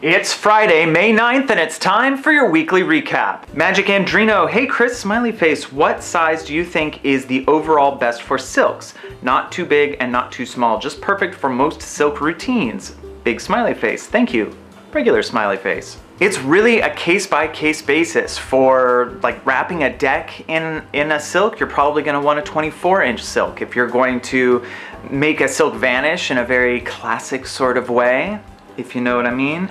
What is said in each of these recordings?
It's Friday, May 9th, and it's time for your weekly recap. Magic Andrino, hey Chris, smiley face, what size do you think is the overall best for silks? Not too big and not too small, just perfect for most silk routines. Big smiley face, thank you. Regular smiley face. It's really a case-by-case basis. For like wrapping a deck in a silk, you're probably going to want a 24-inch silk. If you're going to make a silk vanish in a very classic sort of way, if you know what I mean,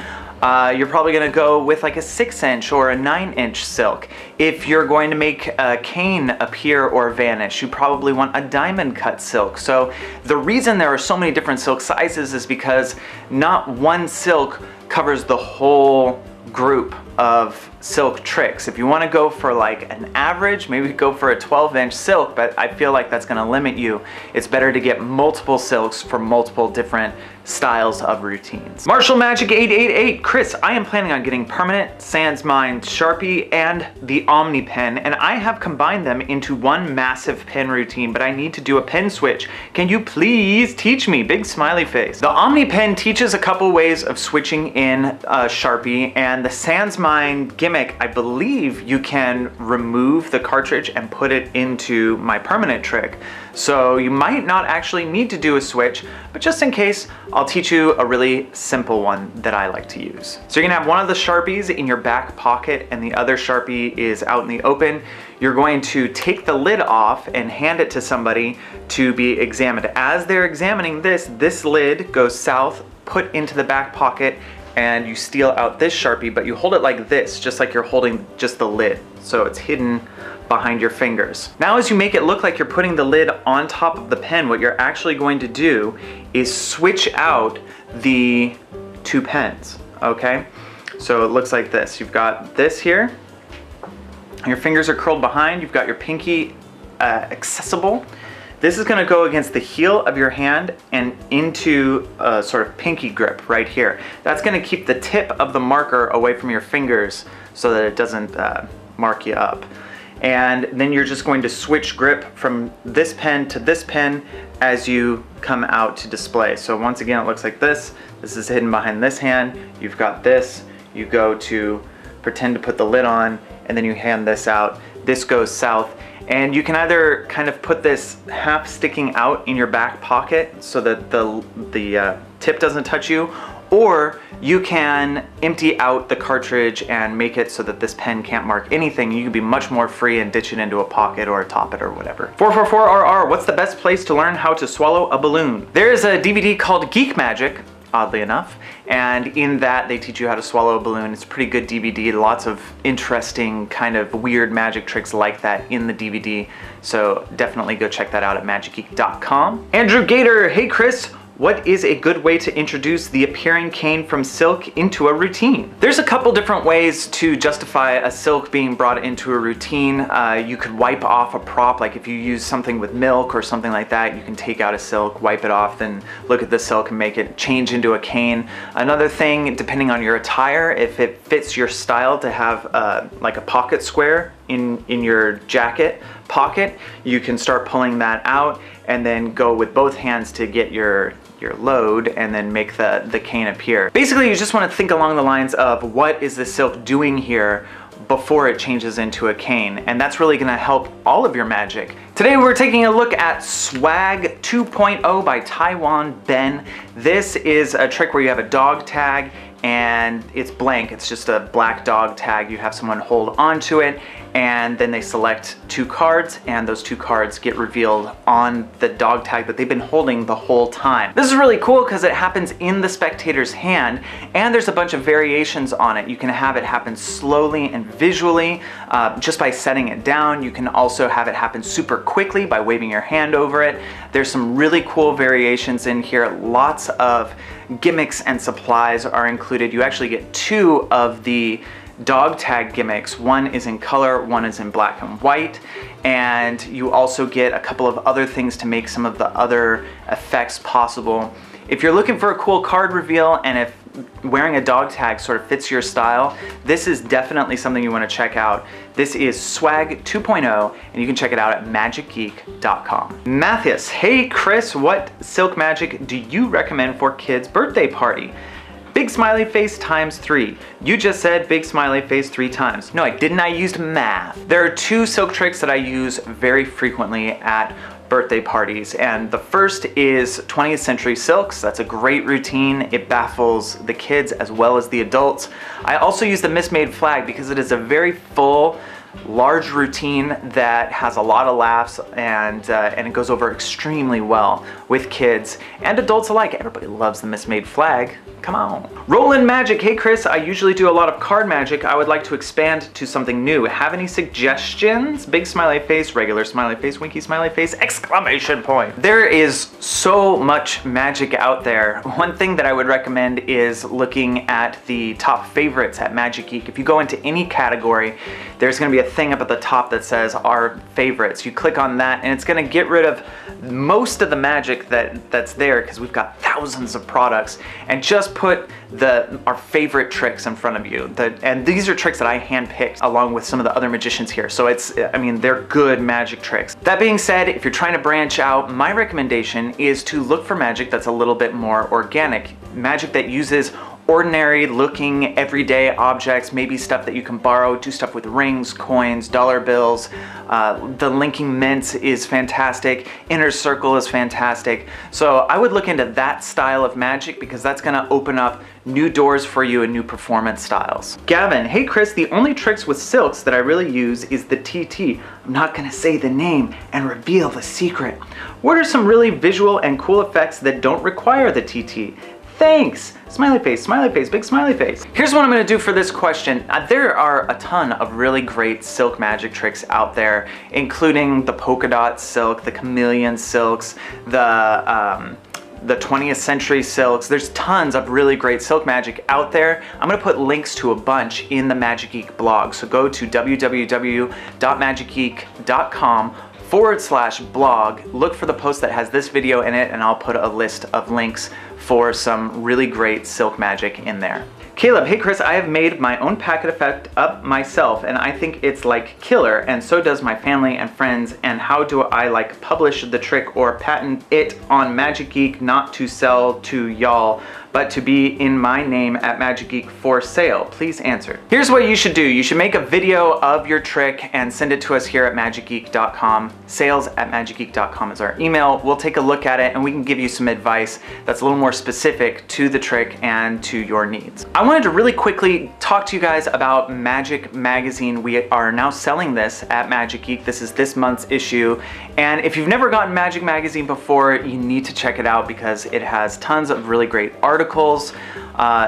you're probably going to go with like a 6-inch or a 9-inch silk. If you're going to make a cane appear or vanish, you probably want a diamond cut silk. So the reason there are so many different silk sizes is because not one silk covers the whole group of silk tricks. If you want to go for like an average, maybe go for a 12-inch silk, but I feel like that's going to limit you. It's better to get multiple silks for multiple different styles of routines. Marshall Magic 888, Chris, I am planning on getting permanent Sans Mind Sharpie and the Omni pen, and I have combined them into one massive pen routine, but I need to do a pen switch. Can you please teach me? Big smiley face. The Omni pen teaches a couple ways of switching in a Sharpie, and the Sans Mind gimmick, I believe you can remove the cartridge and put it into my permanent trick. So you might not actually need to do a switch, but just in case, I'll teach you a really simple one that I like to use. So you're gonna have one of the Sharpies in your back pocket and the other Sharpie is out in the open. You're going to take the lid off and hand it to somebody to be examined. As they're examining this lid goes south, put into the back pocket, and you steal out this Sharpie, but you hold it like this, just like you're holding just the lid. So it's hidden behind your fingers. Now as you make it look like you're putting the lid on top of the pen, what you're actually going to do is switch out the two pens, okay? So it looks like this. You've got this here, your fingers are curled behind, you've got your pinky accessible. This is gonna go against the heel of your hand and into a sort of pinky grip right here. That's gonna keep the tip of the marker away from your fingers so that it doesn't mark you up. And then you're just going to switch grip from this pen to this pen as you come out to display. So once again, it looks like this. This is hidden behind this hand. You've got this. You go to pretend to put the lid on, and then you hand this out. This goes south. And you can either kind of put this half sticking out in your back pocket so that the tip doesn't touch you, or you can empty out the cartridge and make it so that this pen can't mark anything. You can be much more free and ditch it into a pocket or top it or whatever. 444RR, what's the best place to learn how to swallow a balloon? There is a DVD called Geek Magic, oddly enough, and in that they teach you how to swallow a balloon. It's a pretty good DVD, lots of interesting kind of weird magic tricks like that in the DVD, so definitely go check that out at magicgeek.com. Andrew Gator, hey Chris, what is a good way to introduce the appearing cane from silk into a routine? There's a couple different ways to justify a silk being brought into a routine. You could wipe off a prop, like if you use something with milk or something like that, you can take out a silk, wipe it off, then look at the silk and make it change into a cane. Another thing, depending on your attire, if it fits your style to have like a pocket square in your jacket pocket, you can start pulling that out and then go with both hands to get your load and then make the cane appear. Basically, you just want to think along the lines of what is the silk doing here before it changes into a cane, and that's really going to help all of your magic. Today we're taking a look at Swag 2.0 by Taiwan Ben. This is a trick where you have a dog tag and it's blank, it's just a black dog tag. You have someone hold onto it and then they select two cards, and those two cards get revealed on the dog tag that they've been holding the whole time. This is really cool because it happens in the spectator's hand, and there's a bunch of variations on it. You can have it happen slowly and visually just by setting it down. You can also have it happen super quickly by waving your hand over it. There's some really cool variations in here. Lots of gimmicks and supplies are included. You actually get two of the dog tag gimmicks. One is in color, one is in black and white, and you also get a couple of other things to make some of the other effects possible. If you're looking for a cool card reveal and if wearing a dog tag sort of fits your style, this is definitely something you want to check out. This is Swag 2.0 and you can check it out at magicgeek.com. Matthias, hey Chris, what silk magic do you recommend for kids' birthday party? Big smiley face times 3. You just said big smiley face 3 times. No, I didn't. I used math. There are 2 silk tricks that I use very frequently at birthday parties, and the first is 20th century silks. That's a great routine. It baffles the kids as well as the adults. I also use the Mismade Flag because it is a very full, large routine that has a lot of laughs, and it goes over extremely well with kids and adults alike. Everybody loves the Mismade Flag. Come on. Rollin' magic. Hey Chris, I usually do a lot of card magic. I would like to expand to something new. Have any suggestions? Big smiley face, regular smiley face, winky smiley face, exclamation point. There is so much magic out there. One thing that I would recommend is looking at the top favorites at Magic Geek. If you go into any category, there's gonna be a thing up at the top that says our favorites. You click on that and it's gonna get rid of most of the magic that's there, because we've got thousands of products, and just put our favorite tricks in front of you. And these are tricks that I handpicked along with some of the other magicians here. So I mean, they're good magic tricks. That being said, if you're trying to branch out, my recommendation is to look for magic that's a little bit more organic. Magic that uses ordinary looking everyday objects, maybe stuff that you can borrow, do stuff with rings, coins, dollar bills. The linking mints is fantastic. Inner circle is fantastic. So I would look into that style of magic, because that's gonna open up new doors for you and new performance styles. Gavin, hey Chris, the only tricks with silks that I really use is the TT. I'm not gonna say the name and reveal the secret. What are some really visual and cool effects that don't require the TT? Thanks! Smiley face, big smiley face. Here's what I'm gonna do for this question. There are a ton of really great silk magic tricks out there, including the polka dot silk, the chameleon silks, the 20th century silks. There's tons of really great silk magic out there. I'm gonna put links to a bunch in the Magic Geek blog. So go to www.magicgeek.com/blog, look for the post that has this video in it, and I'll put a list of links for some really great silk magic in there. Caleb, hey Chris, I have made my own packet effect up myself, and I think it's like killer, and so does my family and friends. And how do I like publish the trick or patent it on Magic Geek, not to sell to y'all, but to be in my name at Magic Geek for sale? Please answer. Here's what you should do. You should make a video of your trick and send it to us here at magicgeek.com. sales@magicgeek.com is our email. We'll take a look at it and we can give you some advice that's a little more specific to the trick and to your needs. I wanted to really quickly talk to you guys about Magic Magazine. We are now selling this at Magic Geek. This is this month's issue. And if you've never gotten Magic Magazine before, you need to check it out, because it has tons of really great articles.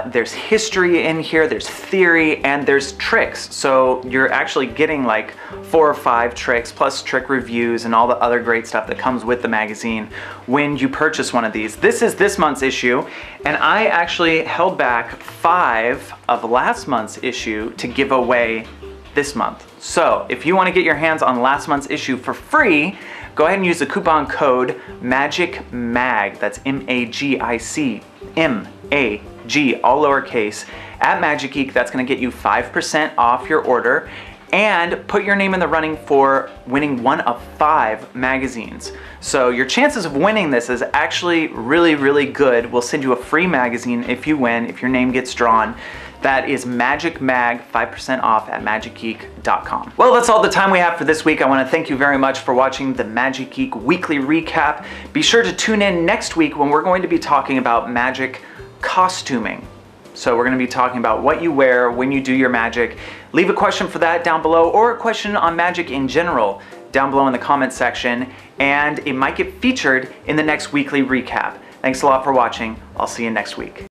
There's history in here, there's theory, and there's tricks. So you're actually getting like 4 or 5 tricks, plus trick reviews and all the other great stuff that comes with the magazine when you purchase one of these. This is this month's issue, and I actually held back 5 of last month's issue to give away this month. So if you want to get your hands on last month's issue for free, go ahead and use the coupon code MAGICMAG, that's MAGIC, MAG, all lowercase, at Magic Geek. That's gonna get you 5% off your order, and put your name in the running for winning one of 5 magazines. So your chances of winning this is actually really, really good. We'll send you a free magazine if you win, if your name gets drawn. That is Magic Mag, 5% off at magicgeek.com. Well, that's all the time we have for this week. I want to thank you very much for watching the Magic Geek Weekly Recap. Be sure to tune in next week when we're going to be talking about magic costuming. So we're going to be talking about what you wear when you do your magic. Leave a question for that down below, or a question on magic in general down below in the comments section, and it might get featured in the next weekly recap. Thanks a lot for watching. I'll see you next week.